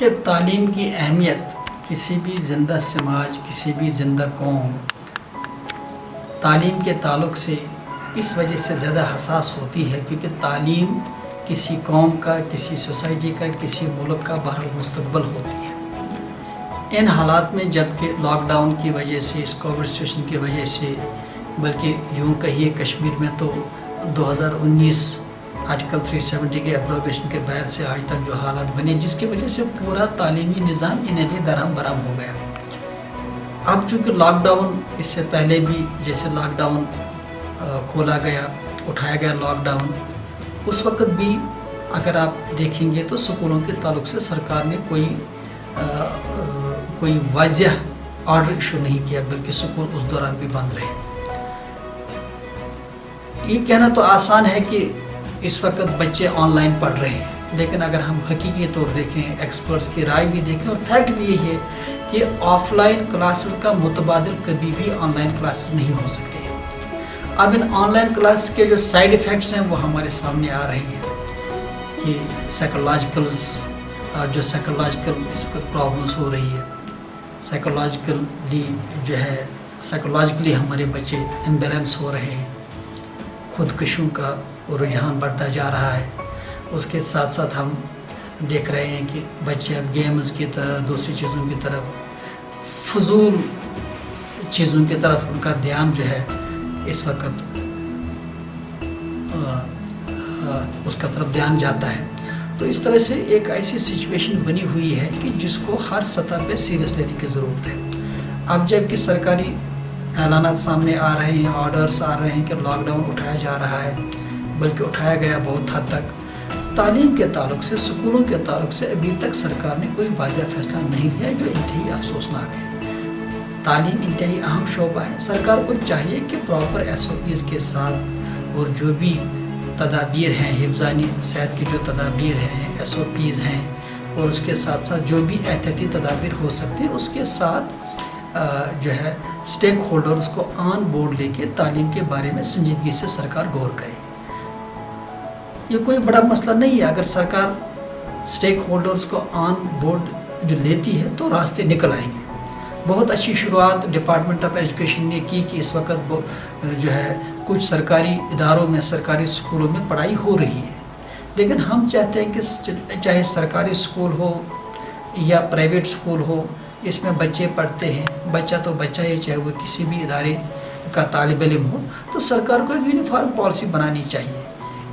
کہ تعلیم کی اہمیت کسی بھی زندہ سماج، کسی بھی زندہ قوم تعلیم کے تعلق سے اس وجہ سے زیادہ حساس ہوتی ہے کیونکہ تعلیم کسی قوم کا، کسی سوسائٹی کا، کسی ملک کا بہرحال مستقبل ہوتی ہے۔ ان حالات میں جب کہ لاک ڈاؤن کی وجہ سے، اس کووڈ سچویشن کی وجہ سے، بلکہ یوں کہیے کشمیر میں تو 2019 آرٹیکل 370 کے ایبروگیشن کے بعد سے آج تک جو حالات بنے، جس کی وجہ سے پورا تعلیمی نظام انہیں بھی درہم برہم ہو گیا۔ اب چونکہ لاک ڈاؤن اس سے پہلے بھی جیسے لاک ڈاؤن کھولا گیا، اٹھایا گیا لاک ڈاؤن، اس وقت بھی اگر آپ دیکھیں گے تو سکولوں کے تعلق سے سرکار نے کوئی واضح آرڈر ایشو نہیں کیا، بلکہ سکول اس دوران بھی بند رہے۔ یہ کہنا تو آسان ہے کہ اس وقت بچے آن لائن پڑھ رہے ہیں، لیکن اگر ہم حقیقی طور دیکھیں، ایکسپرٹس کی رائے بھی دیکھیں اور فیکٹ بھی یہی ہے کہ آف لائن کلاسز کا متبادل کبھی بھی آن لائن کلاسز نہیں ہو سکتے۔ اب ان آن لائن کلاس کے جو سائیڈ ایفیکٹس ہیں وہ ہمارے سامنے آ رہے ہیں کہ سائیکولوجیکل اس وقت پرابلمس ہو رہی ہے، سائیکولوجیکلی ہمارے بچے امبیلنس ہو رہے ہیں، خودکشیوں کا رجحان بڑھتا جا رہا ہے۔ اس کے ساتھ ساتھ ہم دیکھ رہے ہیں کہ بچے اب گیمز کی طرف، دوسری چیزوں کی طرف، فضول چیزوں کی طرف ان کا دھیان جو ہے اس وقت اس کا طرف دھیان جاتا ہے۔ تو اس طرح سے ایک ایسی سچویشن بنی ہوئی ہے کہ جس کو ہر سطح پہ سیریس لینے کی ضرورت ہے۔ اب جب کہ سرکاری اعلانات سامنے آ رہے ہیں، آرڈرز آ رہے ہیں کہ لاک ڈاؤن اٹھایا جا رہا ہے، بلکہ اٹھایا گیا بہت حد تک، تعلیم کے تعلق سے، سکولوں کے تعلق سے ابھی تک سرکار نے کوئی واضح فیصلہ نہیں لیا، جو انتہائی افسوسناک ہے۔ تعلیم انتہائی اہم شعبہ ہے، سرکار کو چاہیے کہ پراپر SOPs کے ساتھ اور جو بھی تدابیر ہیں، حفظانی صحت کی جو تدابیر ہیں، SOPs ہیں، اور اس کے ساتھ ساتھ جو بھی احتیاطی تدابیر ہو سکتے ہیں، اس کے ساتھ جو ہے اسٹیک ہولڈرز کو آن بورڈ لے کے تعلیم کے بارے میں سنجیدگی سے سرکار غور کرے۔ یہ کوئی بڑا مسئلہ نہیں ہے، اگر سرکار اسٹیک ہولڈرز کو آن بورڈ جو لیتی ہے تو راستے نکل آئیں گے۔ بہت اچھی شروعات ڈپارٹمنٹ آف ایجوکیشن نے کی کہ اس وقت جو ہے کچھ سرکاری اداروں میں، سرکاری اسکولوں میں پڑھائی ہو رہی ہے، لیکن ہم چاہتے ہیں کہ چاہے سرکاری اسکول ہو یا پرائیویٹ اسکول ہو، اس میں بچے پڑھتے ہیں، بچہ تو بچہ ہی، چاہے وہ کسی بھی ادارے کا طالب علم ہو، تو سرکار کو ایک یونیفارم پالیسی بنانی چاہیے۔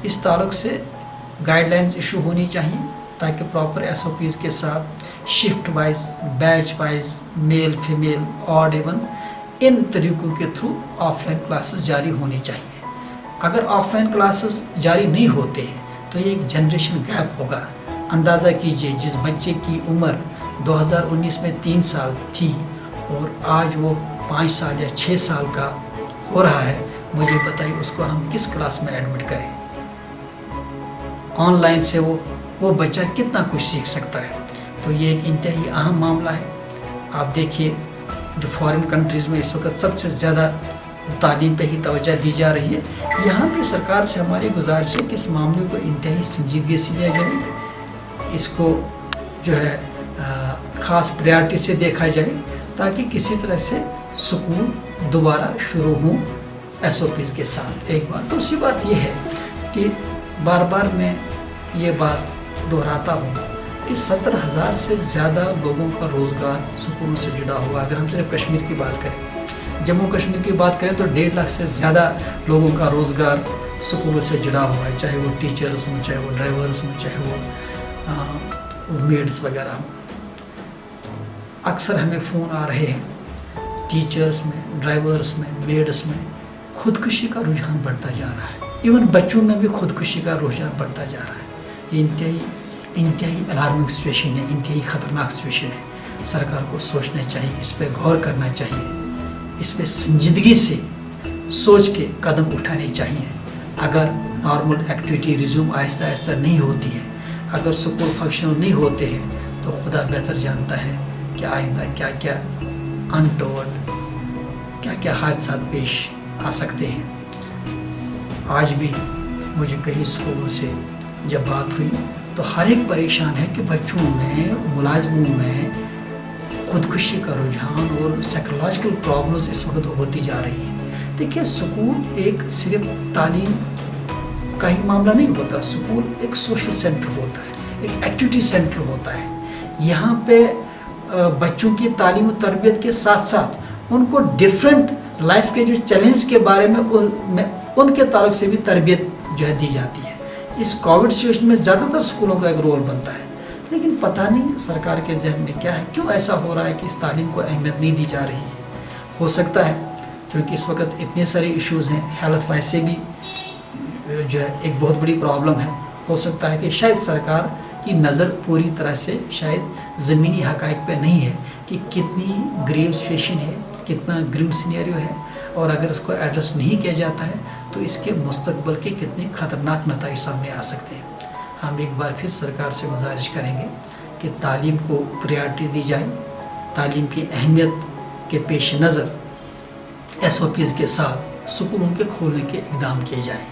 اس تعلق سے گائیڈ لائنز ایشو ہونی چاہیے تاکہ پراپر SOPs کے ساتھ shift wise, batch wise, male female, odd even, ان طریقوں کے تھرو آف لائن کلاسز جاری ہونی چاہیے۔ اگر آف لائن کلاسز جاری نہیں ہوتے ہیں تو یہ ایک جنریشن گیپ ہوگا۔ اندازہ کیجئے جس بچے کی عمر 2019 میں 3 سال تھی اور آج وہ 5 سال یا 6 سال کا ہو رہا ہے، مجھے بتائیے اس کو ہم کس کلاس میں ایڈمٹ کریں؟ آن لائن سے وہ بچہ کتنا کچھ سیکھ سکتا ہے؟ تو یہ ایک انتہائی اہم معاملہ ہے۔ آپ دیکھیے جو فارن کنٹریز میں اس وقت سب سے زیادہ تعلیم پہ ہی توجہ دی جا رہی ہے، یہاں بھی سرکار سے ہماری گزارش ہے کہ اس معاملے کو انتہائی سنجیدگی سے لیا جائے، اس کو جو ہے خاص پریارٹی سے دیکھا جائے تاکہ کسی طرح سے سکول دوبارہ شروع ہوں SOPs کے ساتھ۔ ایک بات، دوسری بات یہ ہے کہ بار بار میں یہ بات دہراتا ہوں کہ 70,000 سے زیادہ لوگوں کا روزگار سکولوں سے جڑا ہوا۔ اگر ہم صرف کشمیر کی بات کریں، جموں کشمیر کی بات کریں تو 1.5 لاکھ سے زیادہ لوگوں کا روزگار سکولوں سے جڑا ہوا ہے، چاہے وہ ٹیچرز ہوں، چاہے وہ ڈرائیورز ہوں، چاہے وہ میڈس وغیرہ ہوں۔ اکثر ہمیں فون آ رہے ہیں، ٹیچرز میں، ڈرائیورز میں، میڈس میں خودکشی کا رجحان بڑھتا جا رہا ہے، ایون بچوں میں بھی خودکشی کا رجحان بڑھتا جا رہا ہے۔ یہ انتہائی الارمنگ سچویشن ہے، انتہائی خطرناک سچویشن ہے۔ سرکار کو سوچنا چاہیے، اس پہ غور کرنا چاہیے، اس پہ سنجیدگی سے سوچ کے قدم اٹھانے چاہیے۔ اگر نارمل ایکٹیویٹی ریزیوم آہستہ آہستہ نہیں ہوتی ہے، اگر سکول فنکشنل نہیں ہوتے ہیں، تو خدا بہتر جانتا ہے کہ آئندہ کیا کیا انٹورڈ، کیا کیا حادثات پیش آ سکتے ہیں۔ آج بھی مجھے کئی اسکولوں سے جب بات ہوئی تو ہر ایک پریشان ہے کہ بچوں میں، ملازموں میں خودکشی کا رجحان اور سائیکولوجیکل پرابلمز اس وقت ہوتی جا رہی ہیں۔ دیکھیے اسکول ایک صرف تعلیم کا ہی معاملہ نہیں ہوتا، اسکول ایک سوشل سینٹر ہوتا ہے، ایک ایکٹیویٹی سینٹر ہوتا ہے۔ یہاں پہ بچوں کی تعلیم و تربیت کے ساتھ ساتھ ان کو ڈفرینٹ لائف کے جو چیلنج کے بارے میں ان کے تعلق سے بھی تربیت جو ہے دی جاتی ہے۔ اس کووڈ سچویشن میں زیادہ تر اسکولوں کا ایک رول بنتا ہے، لیکن پتہ نہیں سرکار کے ذہن میں کیا ہے، کیوں ایسا ہو رہا ہے کہ اس تعلیم کو اہمیت نہیں دی جا رہی ہے۔ ہو سکتا ہے چونکہ اس وقت اتنے سارے ایشوز ہیں، ہیلتھ وائز سے بھی جو ہے ایک بہت بڑی پرابلم ہے۔ ہو سکتا ہے کہ شاید سرکار کی نظر پوری طرح سے شاید زمینی حقائق پہ نہیں ہے کہ کتنی گریو سچویشن ہے، کتنا گرم سینیریو ہے، اور اگر اس کو ایڈریس نہیں کیا جاتا ہے تو اس کے مستقبل کے کتنے خطرناک نتائج سامنے آ سکتے ہیں۔ ہم ایک بار پھر سرکار سے گزارش کریں گے کہ تعلیم کو پریارٹی دی جائے، تعلیم کی اہمیت کے پیش نظر SOPs کے ساتھ اسکولوں کے کھولنے کے اقدام کیے جائیں۔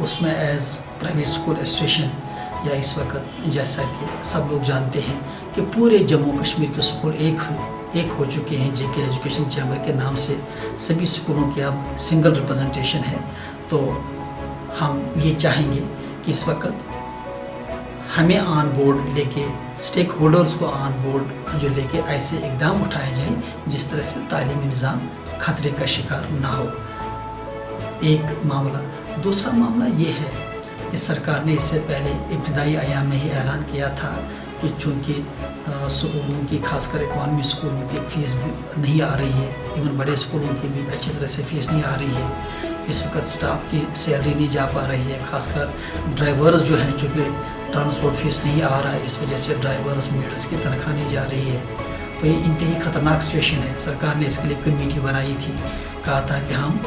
اس میں ایز پرائیویٹ اسکول ایسوسیشن یا اس وقت جیسا کہ سب لوگ جانتے ہیں کہ پورے جموں کشمیر کے اسکول ایک ہو چکے ہیں، JK ایجوکیشن چیمبر کے نام سے سبھی اسکولوں کی اب سنگل ریپرزنٹیشن ہے۔ تو ہم یہ چاہیں گے کہ اس وقت ہمیں آن بورڈ لے کے، اسٹیک ہولڈرز کو آن بورڈ جو لے کے ایسے اقدام اٹھائے جائیں جس طرح سے تعلیمی نظام خطرے کا شکار نہ ہو۔ ایک معاملہ۔ دوسرا معاملہ یہ ہے کہ سرکار نے اس سے پہلے ابتدائی ایام میں ہی اعلان کیا تھا کہ چونکہ اسکولوں کی، خاص کر اکانومی اسکولوں کی فیس بھی نہیں آ رہی ہے، ایون بڑے اسکولوں کی بھی اچھی طرح سے فیس نہیں آ رہی ہے، اس وقت سٹاف کی سیلری نہیں جا پا رہی ہے، خاص کر ڈرائیورز جو ہیں چونکہ ٹرانسپورٹ فیس نہیں آ رہا ہے، اس وجہ سے ڈرائیورز میڈرز کی تنخواہ نہیں جا رہی ہے۔ تو یہ انتہائی خطرناک سچویشن ہے۔ سرکار نے اس کے لیے کمیٹی بنائی تھی، کہا تھا کہ ہم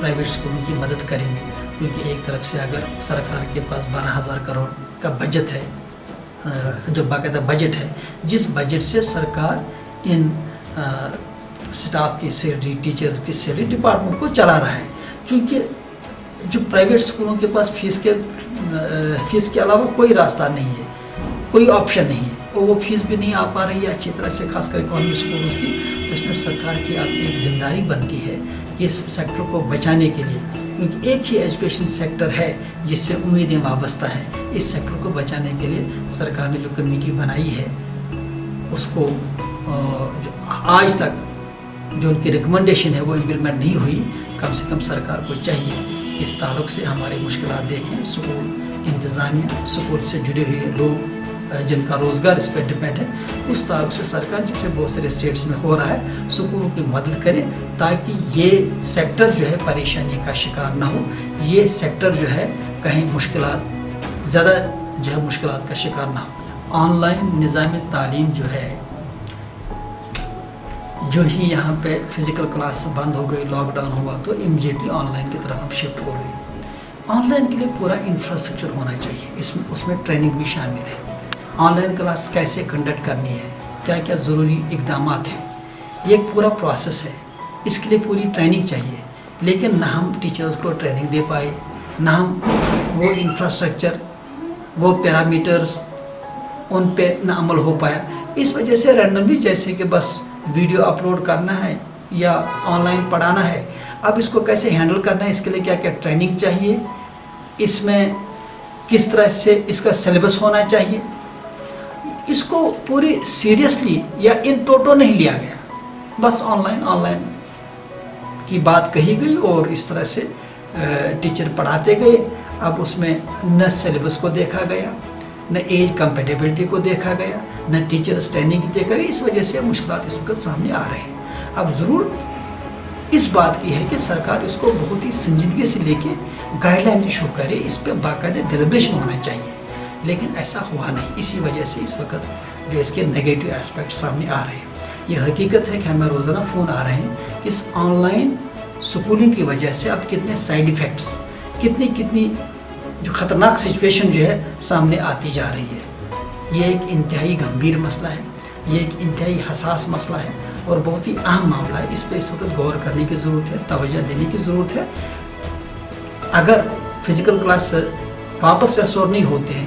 پرائیویٹ اسکولوں کی مدد کریں گے، کیونکہ ایک طرف سے اگر سرکار کے پاس 12,000 کروڑ کا بجٹ ہے، جو باقاعدہ بجٹ ہے، جس بجٹ سے سرکار ان سٹاف کی سیلری، ٹیچرز کی سیلری، ڈپارٹمنٹ کو چلا رہا ہے، چونکہ جو پرائیویٹ اسکولوں کے پاس فیس کے علاوہ کوئی راستہ نہیں ہے، کوئی آپشن نہیں ہے، اور وہ فیس بھی نہیں آ پا رہی ہے اچھی طرح سے، خاص کر اکانومی اسکولوں کی۔ تو اس میں سرکار کی اب ایک ذمہ داری بنتی ہے کہ اس سیکٹر کو بچانے کے لیے، کیونکہ ایک ہی ایجوکیشن سیکٹر ہے جس سے امیدیں وابستہ ہیں، اس سیکٹر کو بچانے کے لیے سرکار نے جو کمیٹی بنائی ہے اس کو جو آج تک جو ان کی ریکمنڈیشن ہے وہ امپلیمنٹ نہیں ہوئی، کم سے کم سرکار کو چاہیے اس تعلق سے ہماری مشکلات دیکھیں۔ اسکول انتظامیہ، اسکول سے جڑے ہوئے لوگ جن کا روزگار اس پہ ڈپینڈ ہے، اس تعلق سے سرکار جیسے بہت سارے اسٹیٹس میں ہو رہا ہے، اسکولوں کی مدد کرے تاکہ یہ سیکٹر جو ہے پریشانی کا شکار نہ ہو، یہ سیکٹر جو ہے کہیں مشکلات زیادہ جو ہے مشکلات کا شکار نہ ہو۔ آن لائن نظام تعلیم جو ہے، جو ہی یہاں پہ فزیکل کلاس بند ہو گئی، لاک ڈاؤن ہوا، تو امیڈیٹلی آن لائن کی طرف ہم شفٹ ہو گئے۔ آن لائن کے لیے پورا انفراسٹرکچر ہونا چاہیے، اس میں ٹریننگ بھی شامل ہے۔ آن لائن کلاس کیسے کنڈکٹ کرنی ہے، کیا کیا ضروری اقدامات ہیں، یہ ایک پورا پروسیس ہے، اس کے لیے پوری ٹریننگ چاہیے، لیکن نہ ہم ٹیچرز کو ٹریننگ دے پائے، نہ ہم وہ انفراسٹرکچر، وہ پیرامیٹرز ان پہ نہ عمل ہو پایا۔ اس وجہ سے رینڈملی جیسے کہ بس ویڈیو اپلوڈ کرنا ہے یا آن لائن پڑھانا ہے، اب اس کو کیسے ہینڈل کرنا ہے، اس کے لیے کیا کیا ٹریننگ چاہیے، اس میں کس طرح سے اس کا سلیبس ہونا چاہیے، اس کو پوری سیریسلی یا ان ٹوٹو نہیں لیا گیا، بس آن لائن کی بات کہی گئی اور اس طرح سے ٹیچر پڑھاتے گئے۔ اب اس میں نہ سلیبس کو دیکھا گیا، نہ ایج کمپیٹیبلٹی کو دیکھا گیا، نہ ٹیچر اسٹینڈنگ کی دیکھا گیا، اس وجہ سے مشکلات اس وقت سامنے آ رہے ہیں۔ اب ضرورت اس بات کی ہے کہ سرکار اس کو بہت ہی سنجیدگی سے لے کے گائیڈ لائن ایشو کرے، اس پہ باقاعدہ ڈیلیبریشن ہونا چاہیے، لیکن ایسا ہوا نہیں۔ اسی وجہ سے اس وقت جو اس کے نیگیٹو اسپیکٹ سامنے آ رہے ہیں۔ یہ حقیقت ہے کہ ہمیں روزانہ فون آ رہے ہیں کہ اس آن لائن اسکولنگ کی وجہ سے اب کتنے سائیڈ ایفیکٹس، کتنی جو خطرناک سچویشن جو ہے سامنے آتی جا رہی ہے۔ یہ ایک انتہائی گمبھیر مسئلہ ہے، یہ ایک انتہائی حساس مسئلہ ہے اور بہت ہی اہم معاملہ ہے۔ اس پہ اس وقت غور کرنے کی ضرورت ہے، توجہ دینے کی ضرورت ہے۔ اگر فزیکل کلاس واپس ریسٹور نہیں ہوتے ہیں